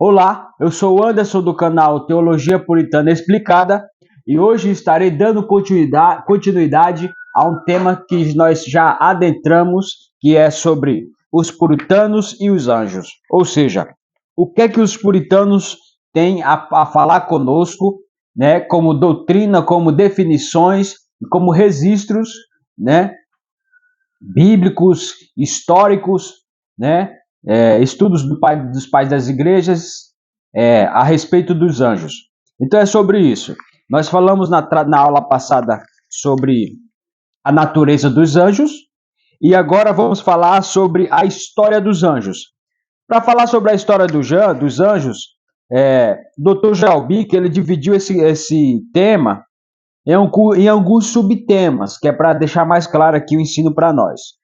Olá, eu sou o Anderson do canal Teologia Puritana Explicada e hoje estarei dando continuidade a um tema que nós já adentramos, que é sobre os puritanos e os anjos. Ou seja, o que é que os puritanos têm a falar conosco, né, como doutrina, como definições, como registros, né, bíblicos, históricos, né, estudos dos pais das igrejas a respeito dos anjos. Então é sobre isso. Nós falamos na aula passada sobre a natureza dos anjos e agora vamos falar sobre a história dos anjos. Para falar sobre a história dos anjos, Dr. Jalbic, ele dividiu esse tema em alguns subtemas, que é para deixar mais claro aqui o ensino para nós.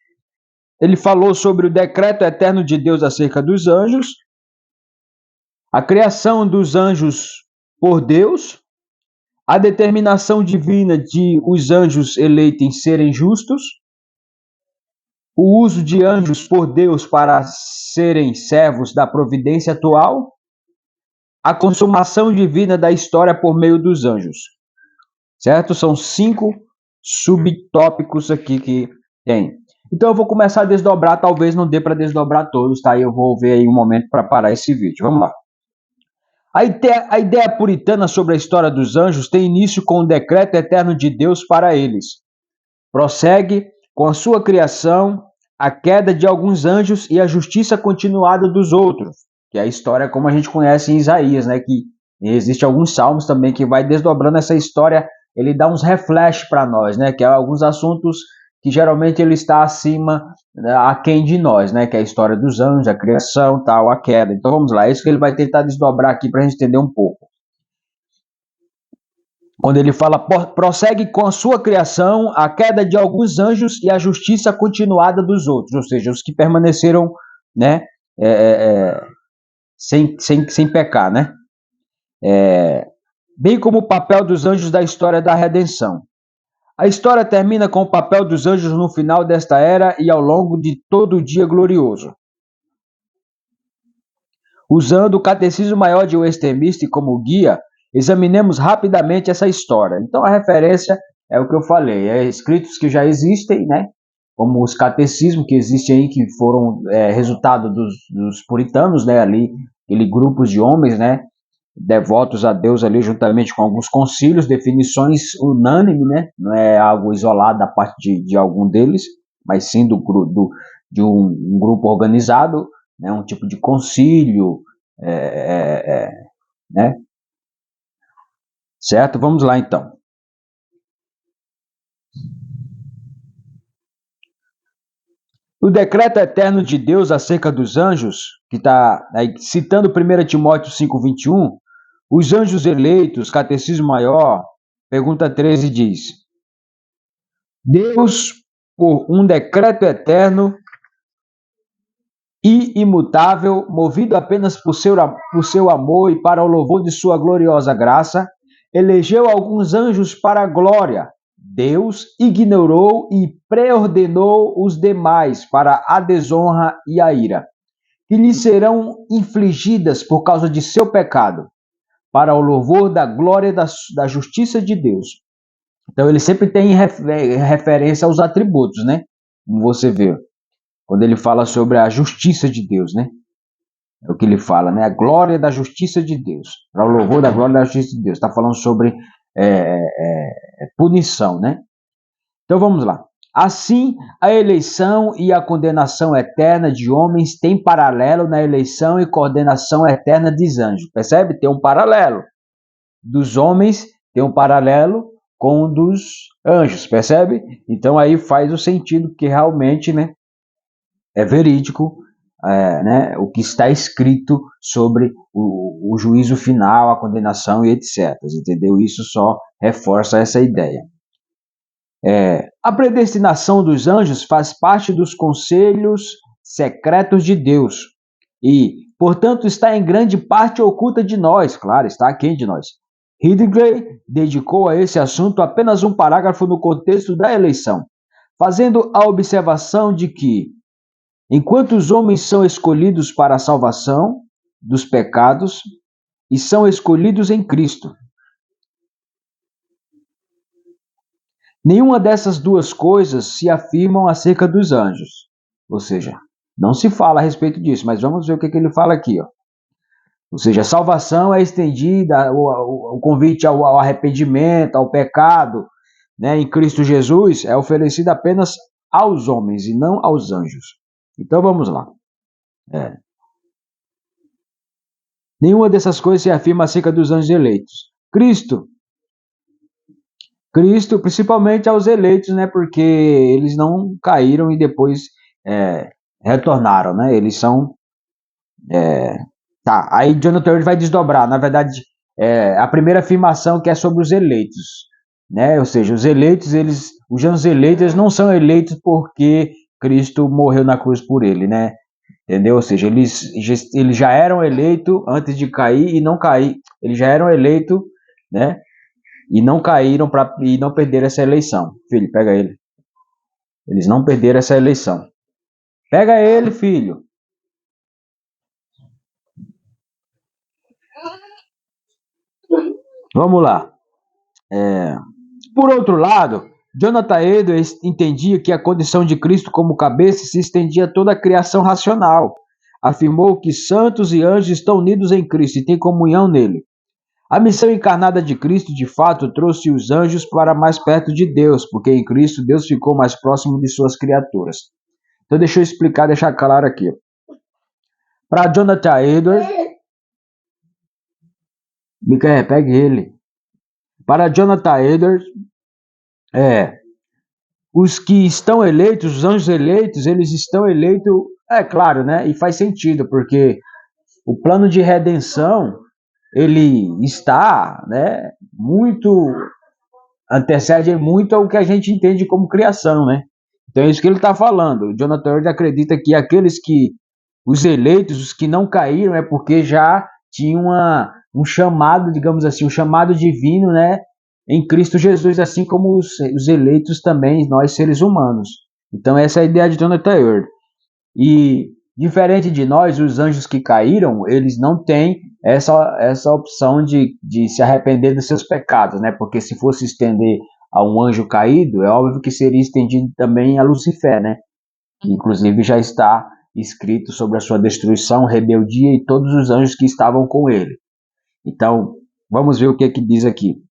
Ele falou sobre o decreto eterno de Deus acerca dos anjos, a criação dos anjos por Deus, a determinação divina de os anjos eleitos serem justos, o uso de anjos por Deus para serem servos da providência atual, a consumação divina da história por meio dos anjos. Certo? São 5 subtópicos aqui que tem. Então eu vou começar a desdobrar, talvez não dê para desdobrar todos, tá? Eu vou ver aí um momento para parar esse vídeo. Vamos lá. A ideia puritana sobre a história dos anjos tem início com o decreto eterno de Deus para eles. Prossegue com a sua criação, a queda de alguns anjos e a justiça continuada dos outros, que é a história como a gente conhece em Isaías, né? Que existe alguns salmos também que vai desdobrando essa história, ele dá uns reflexos para nós, né? Que é alguns assuntos que geralmente ele está acima, aquém de nós, né? Que é a história dos anjos, a criação, tal, a queda. Então vamos lá, é isso que ele vai tentar desdobrar aqui para a gente entender um pouco. Quando ele fala, prossegue com a sua criação, a queda de alguns anjos e a justiça continuada dos outros, ou seja, os que permaneceram, né, sem pecar, né? Bem como o papel dos anjos da história da redenção. A história termina com o papel dos anjos no final desta era e ao longo de todo o dia glorioso. Usando o Catecismo Maior de Westminster como guia, examinemos rapidamente essa história. Então a referência é o que eu falei, escritos que já existem, né? Como os catecismos que existem aí, que foram resultado dos puritanos, né? Ali, aquele grupo de homens, né? Devotos a Deus ali, juntamente com alguns concílios, definições unânimes, né? Não é algo isolado da parte de algum deles, mas sim de um grupo organizado, né? Um tipo de concílio, né? Certo? Vamos lá então. O decreto eterno de Deus acerca dos anjos, que está citando 1 Timóteo 5,21, os anjos eleitos, Catecismo Maior, pergunta 13 diz: Deus, por um decreto eterno e imutável, movido apenas por seu amor e para o louvor de sua gloriosa graça, elegeu alguns anjos para a glória. Deus ignorou e preordenou os demais para a desonra e a ira, que lhes serão infligidas por causa de seu pecado, para o louvor da glória da justiça de Deus. Então ele sempre tem referência aos atributos, né? Como você vê, quando ele fala sobre a justiça de Deus, né? É o que ele fala, né? A glória da justiça de Deus, para o louvor da glória da justiça de Deus. Está falando sobre punição, né? Então vamos lá. Assim, a eleição e a condenação eterna de homens tem paralelo na eleição e condenação eterna dos anjos. Percebe? Tem um paralelo. Dos homens tem um paralelo com o dos anjos, percebe? Então aí faz o sentido que realmente, né, é verídico, né, o que está escrito sobre o juízo final, a condenação e etc. Entendeu? Isso só reforça essa ideia. A predestinação dos anjos faz parte dos conselhos secretos de Deus e, portanto, está em grande parte oculta de nós, claro, está aquém de nós. Ridgway dedicou a esse assunto apenas um parágrafo no contexto da eleição, fazendo a observação de que, enquanto os homens são escolhidos para a salvação, dos pecados e são escolhidos em Cristo. Nenhuma dessas duas coisas se afirmam acerca dos anjos. Ou seja, não se fala a respeito disso, mas vamos ver o que ele fala aqui. Ó. Ou seja, a salvação é estendida, o convite ao arrependimento, ao pecado, né, em Cristo Jesus, é oferecido apenas aos homens e não aos anjos. Então vamos lá. Nenhuma dessas coisas se afirma acerca dos anjos eleitos. Cristo, principalmente aos eleitos, né, porque eles não caíram e depois retornaram, né, eles são... Tá, aí Jonathan Edwards vai desdobrar, na verdade, a primeira afirmação que é sobre os eleitos, né, ou seja, os anjos eleitos eles não são eleitos porque Cristo morreu na cruz por ele, né, entendeu? Ou seja, eles já eram eleitos antes de cair e não cair, eles já eram eleitos, né, e não caíram e não perderam essa eleição. Filho, pega ele. Eles não perderam essa eleição. Pega ele, filho. Vamos lá. Por outro lado, Jonathan Edwards entendia que a condição de Cristo como cabeça se estendia a toda a criação racional. Afirmou que santos e anjos estão unidos em Cristo e têm comunhão nele. A missão encarnada de Cristo, de fato, trouxe os anjos para mais perto de Deus, porque em Cristo Deus ficou mais próximo de suas criaturas. Então deixa eu explicar, deixar claro aqui. Para Jonathan Edwards... Micael, pegue ele. Para Jonathan Edwards, os que estão eleitos, os anjos eleitos, eles estão eleitos, claro, né? E faz sentido, porque o plano de redenção, ele está, né, antecede muito ao que a gente entende como criação, né? Então é isso que ele está falando. O Jonathan Edwards acredita que os eleitos, os que não caíram, é porque já tinham um chamado, digamos assim, um chamado divino, né, em Cristo Jesus, assim como os eleitos também, nós seres humanos. Então essa é a ideia de Jonathan Edwards. E diferente de nós, os anjos que caíram, eles não têm essa opção de se arrepender dos seus pecados, né? Porque se fosse estender a um anjo caído, é óbvio que seria estendido também a Lucifer, né? Que inclusive já está escrito sobre a sua destruição, rebeldia e todos os anjos que estavam com ele. Então, vamos ver o que diz aqui.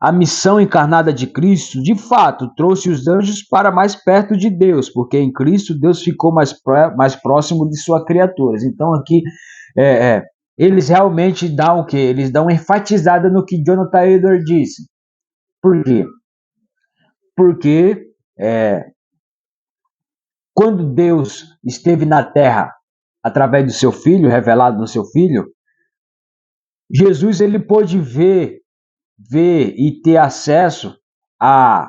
A missão encarnada de Cristo, de fato, trouxe os anjos para mais perto de Deus, porque em Cristo Deus ficou mais próximo de suas criaturas. Então aqui eles realmente dão o quê? Eles dão uma enfatizada no que Jonathan Edwards disse. Por quê? Porque quando Deus esteve na terra através do seu Filho, revelado no seu Filho, Jesus ele pôde ver e ter acesso a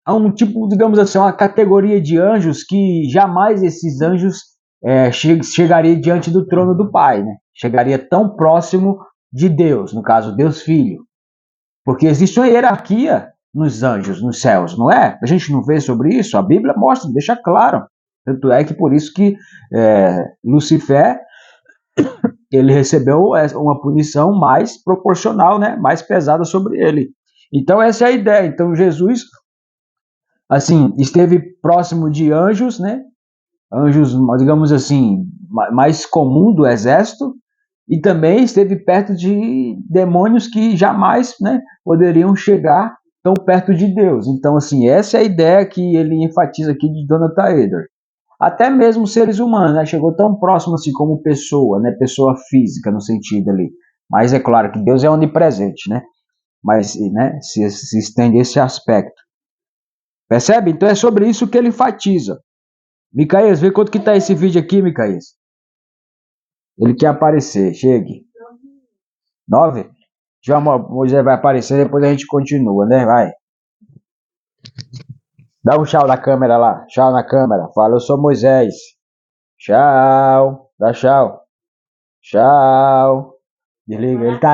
um tipo, digamos assim, uma categoria de anjos que jamais esses anjos chegaria diante do trono do Pai, né? Chegaria tão próximo de Deus, no caso, Deus Filho. Porque existe uma hierarquia nos anjos, nos céus, não é? A gente não vê sobre isso, a Bíblia mostra, deixa claro. Tanto é que por isso que Lucifer ele recebeu uma punição mais proporcional, né, mais pesada sobre ele. Então essa é a ideia. Então Jesus, assim, esteve próximo de anjos, né, anjos, digamos assim, mais comum do exército, e também esteve perto de demônios que jamais, né, poderiam chegar tão perto de Deus. Então, assim, essa é a ideia que ele enfatiza aqui de Jonathan Edwards. Até mesmo seres humanos, né? Chegou tão próximo assim como pessoa, né? Pessoa física no sentido ali. Mas é claro que Deus é onipresente, né? Mas, né, se estende esse aspecto. Percebe? Então é sobre isso que ele enfatiza. Micaías, vê quanto que tá esse vídeo aqui, Micaías. Ele quer aparecer, chegue. 9? Já Moisés vai aparecer, depois a gente continua, né? Vai. Dá um tchau na câmera lá. Tchau na câmera. Fala, eu sou Moisés. Tchau. Dá tchau. Tchau. Desliga. Ele tá